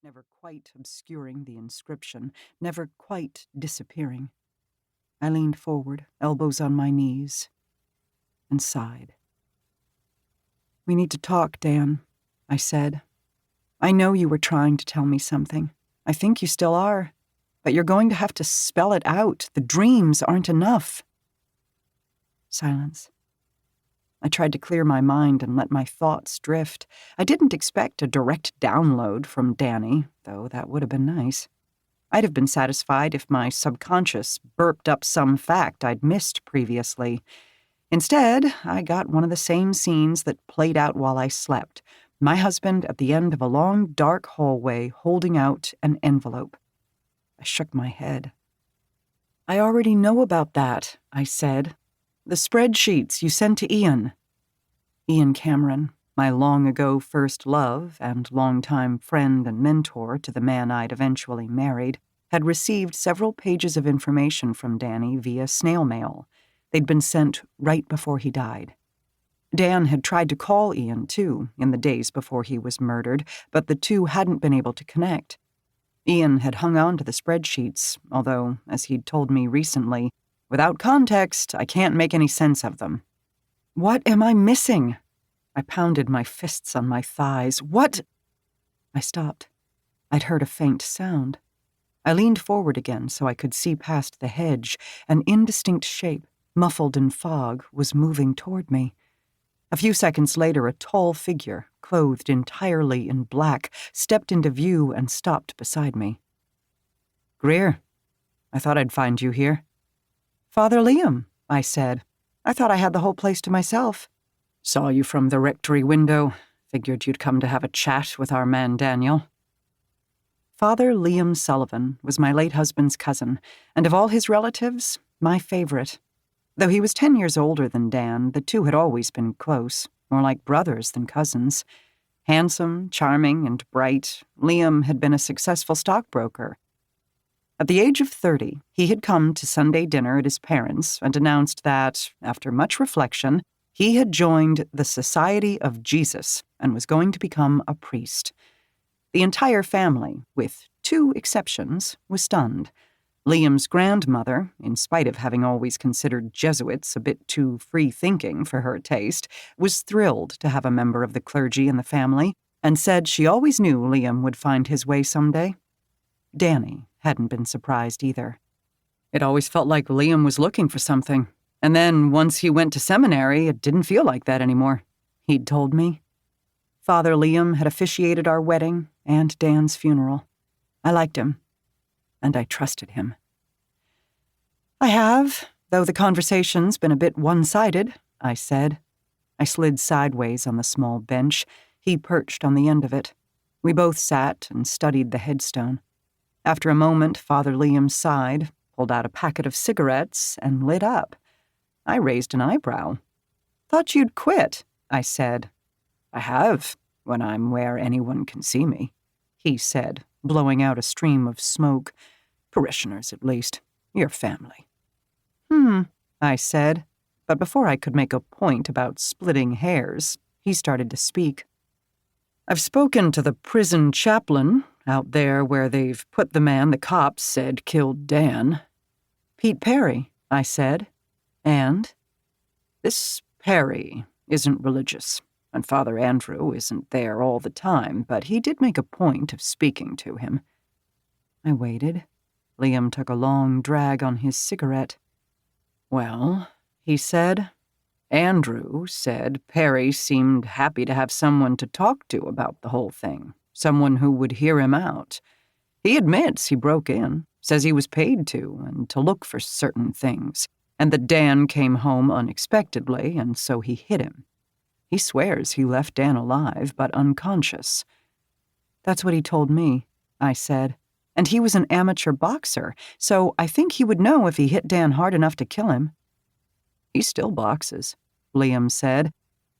never quite obscuring the inscription, never quite disappearing. I leaned forward, elbows on my knees, and sighed. "We need to talk, Dan," I said. "I know you were trying to tell me something. I think you still are. But you're going to have to spell it out. The dreams aren't enough." Silence. I tried to clear my mind and let my thoughts drift. I didn't expect a direct download from Danny, though that would have been nice. I'd have been satisfied if my subconscious burped up some fact I'd missed previously. Instead, I got one of the same scenes that played out while I slept. My husband at the end of a long, dark hallway holding out an envelope. I shook my head. "I already know about that," I said. "The spreadsheets you sent to Ian." Ian Cameron, my long-ago first love and longtime friend and mentor to the man I'd eventually married, had received several pages of information from Danny via snail mail. They'd been sent right before he died. Dan had tried to call Ian, too, in the days before he was murdered, but the two hadn't been able to connect. Ian had hung on to the spreadsheets, although, as he'd told me recently, "Without context, I can't make any sense of them." "What am I missing?" I pounded my fists on my thighs. "What?" I stopped. I'd heard a faint sound. I leaned forward again so I could see past the hedge. An indistinct shape, muffled in fog, was moving toward me. A few seconds later, a tall figure, clothed entirely in black, stepped into view and stopped beside me. "Greer, I thought I'd find you here." "Father Liam," I said. "I thought I had the whole place to myself." "Saw you from the rectory window. Figured you'd come to have a chat with our man Daniel." Father Liam Sullivan was my late husband's cousin, and of all his relatives, my favorite. Though he was 10 years older than Dan, the two had always been close, more like brothers than cousins. Handsome, charming, and bright, Liam had been a successful stockbroker. At the age of 30, he had come to Sunday dinner at his parents' and announced that, after much reflection, he had joined the Society of Jesus and was going to become a priest. The entire family, with 2 exceptions, was stunned. Liam's grandmother, in spite of having always considered Jesuits a bit too free-thinking for her taste, was thrilled to have a member of the clergy in the family and said she always knew Liam would find his way someday. Danny hadn't been surprised either. "It always felt like Liam was looking for something, and then once he went to seminary, it didn't feel like that anymore," he'd told me. Father Liam had officiated our wedding and Dan's funeral. I liked him. And I trusted him. "I have, though the conversation's been a bit one-sided," I said. I slid sideways on the small bench. He perched on the end of it. We both sat and studied the headstone. After a moment, Father Liam sighed, pulled out a packet of cigarettes, and lit up. I raised an eyebrow. "Thought you'd quit," I said. "I have, when I'm where anyone can see me," he said, blowing out a stream of smoke. "Parishioners, at least. Your family." I said, but before I could make a point about splitting hairs, he started to speak. "I've spoken to the prison chaplain out there where they've put the man the cops said killed Dan." "Pete Perry," I said. "And?" "This Perry isn't religious, and Father Andrew isn't there all the time, but he did make a point of speaking to him." I waited. Liam took a long drag on his cigarette. "Well," he said, "Andrew said Perry seemed happy to have someone to talk to about the whole thing, someone who would hear him out. He admits he broke in, says he was paid to, and to look for certain things, and that Dan came home unexpectedly, and so he hit him. He swears he left Dan alive, but unconscious." "That's what he told me," I said. "And he was an amateur boxer, so I think he would know if he hit Dan hard enough to kill him." "He still boxes," Liam said.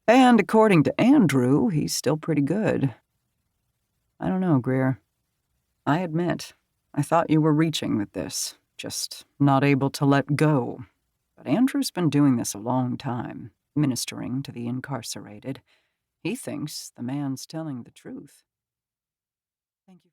"And according to Andrew, he's still pretty good." "I don't know, Greer. I admit, I thought you were reaching with this, just not able to let go. But Andrew's been doing this a long time, ministering to the incarcerated. He thinks the man's telling the truth." Thank you.